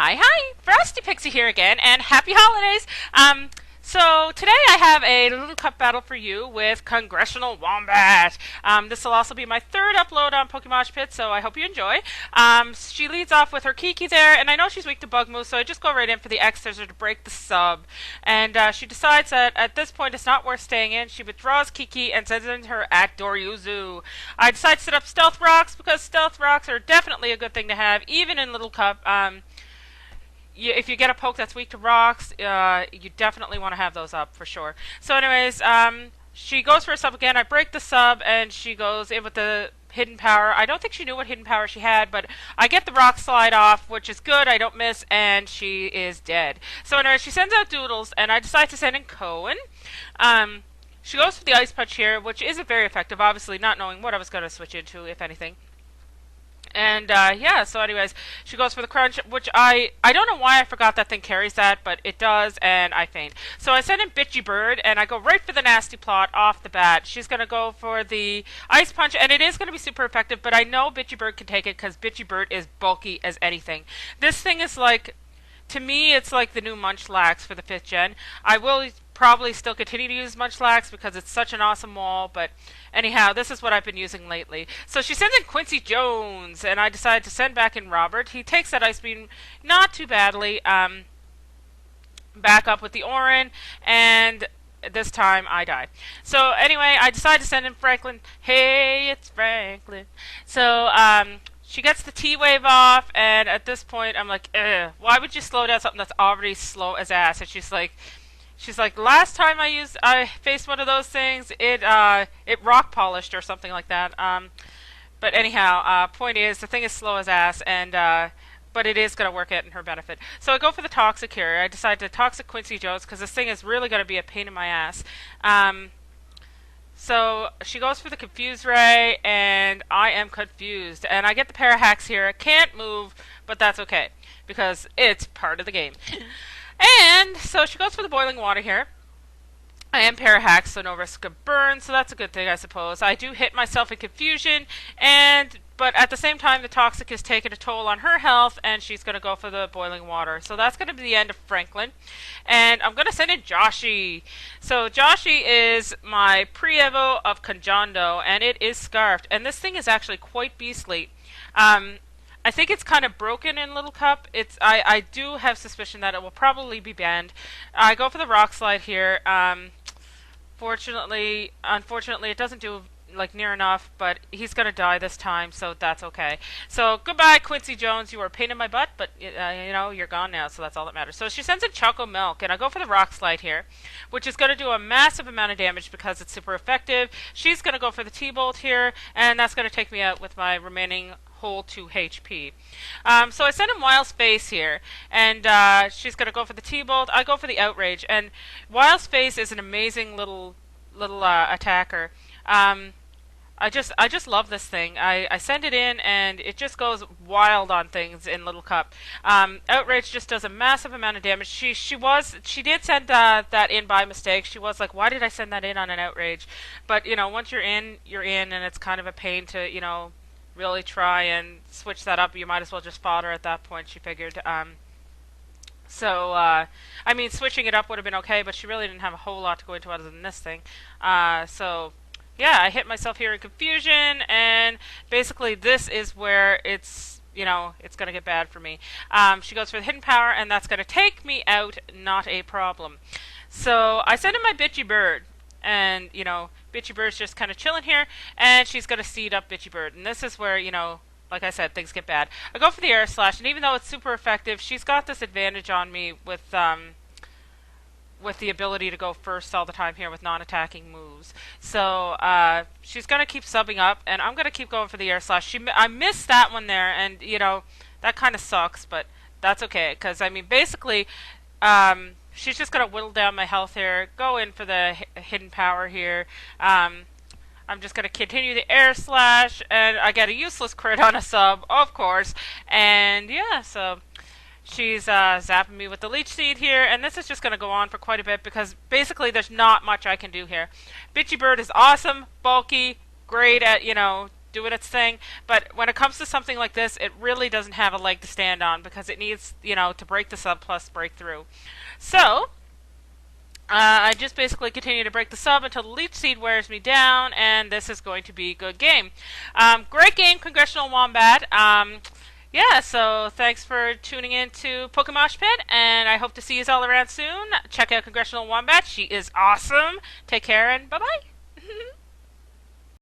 Hi, FrostyPixie here again, and happy holidays! So today I have a little cup battle for you with CongressionalWombat. This will also be my third upload on PokeMoshPit, so I hope you enjoy. She leads off with her Kiki there, and I know she's weak to bug moves, so I just go right in for the X scissor to break the sub. And she decides that at this point it's not worth staying in. She withdraws Kiki and sends in her at Doryuzu. I decide to set up Stealth Rocks because Stealth Rocks are definitely a good thing to have, even in Little Cup. If you get a poke that's weak to rocks, you definitely want to have those up for sure. So anyways, she goes for a sub again. I break the sub, and she goes in with the hidden power. I don't think she knew what hidden power she had, but I get the rock slide off, which is good. I don't miss, and she is dead. So anyways, she sends out Doodles, and I decide to send in Cohen. She goes for the Ice Punch here, which isn't very effective, obviously not knowing what I was going to switch into, if anything. And, yeah, so anyways, she goes for the crunch, which I don't know why I forgot that thing carries that, but it does, and I faint. So I send in Bitchy Bird, and I go right for the Nasty Plot off the bat. She's going to go for the Ice Punch, and it is going to be super effective, but I know Bitchy Bird can take it, because Bitchy Bird is bulky as anything. This thing is like, to me, it's like the new Munchlax for the 5th gen. I will probably still continue to use Munchlax because it's such an awesome wall, but anyhow, this is what I've been using lately. So she sends in Quincy Jones, and I decided to send back in Robert. He takes that Ice Beam not too badly, back up with the Orin, and this time I die. So anyway, I decided to send in Franklin. Hey, it's Franklin. So, she gets the T-Wave off, and at this point, I'm like, why would you slow down something that's already slow as ass? And she's like, last time I faced one of those things, it rock polished or something like that. But anyhow, point is, the thing is slow as ass, and but it is going to work out in her benefit. So I go for the Toxic here. I decide to Toxic Quincy Jones because this thing is really going to be a pain in my ass. So she goes for the Confuse Ray, and I am confused. And I get the Parahacks here. I can't move, but that's okay, because it's part of the game. And so she goes for the Boiling Water here. I am Parahacked, so no risk of burn, so that's a good thing, I suppose. I do hit myself in Confusion, but at the same time, the Toxic is taking a toll on her health, and she's going to go for the Boiling Water. So that's going to be the end of Franklin. And I'm going to send in Joshi. So Joshi is my pre-evo of Conjondo, and it is Scarfed. And this thing is actually quite beastly. I think it's kind of broken in Little Cup. I do have suspicion that it will probably be banned. I go for the Rock Slide here. Unfortunately, it doesn't do like near enough, but he's gonna die this time, so that's okay. So goodbye, Quincy Jones. You were a pain in my butt, but you know, you're gone now, so that's all that matters. So she sends in Choco Milk, and I go for the Rock Slide here, which is gonna do a massive amount of damage because it's super effective. She's gonna go for the T-Bolt here, and that's gonna take me out with my remaining whole 2 HP. So I send him Wild Space here, and she's gonna go for the T-Bolt. I go for the Outrage, and Wild Space is an amazing little attacker. I just love this thing. I send it in, and it just goes wild on things in Little Cup. Outrage just does a massive amount of damage. She did send that in by mistake. She was like, why did I send that in on an Outrage? But you know, once you're in, and it's kind of a pain to really try and switch that up. You might as well just fodder at that point, she figured. I mean, switching it up would have been okay, but she really didn't have a whole lot to go into other than this thing. So yeah, I hit myself here in Confusion, and basically this is where it's going to get bad for me. She goes for the Hidden Power, and that's going to take me out, not a problem. So I send in my Bitchy Bird, and, Bitchy Bird's just kind of chilling here, and she's going to seed up Bitchy Bird. And this is where, like I said, things get bad. I go for the Air Slash, and even though it's super effective, she's got this advantage on me with the ability to go first all the time here with non-attacking moves. So she's going to keep subbing up, and I'm going to keep going for the Air Slash. I missed that one there, and, that kind of sucks, but that's okay, because, I mean, basically, she's just going to whittle down my health here, go in for the Hidden Power here. I'm just going to continue the Air Slash, and I get a useless crit on a sub, of course. And yeah, so she's zapping me with the Leech Seed here, and this is just going to go on for quite a bit because basically there's not much I can do here. Bitchy Bird is awesome, bulky, great at, doing its thing. But when it comes to something like this, it really doesn't have a leg to stand on because it needs, to break the sub plus break through. So I just basically continue to break the sub until the leech seed wears me down, and this is going to be a good game. Great game, Congressional Wombat. Yeah, so thanks for tuning in to PokeMoshPit, and I hope to see you all around soon. Check out Congressional Wombat. She is awesome. Take care, and bye-bye.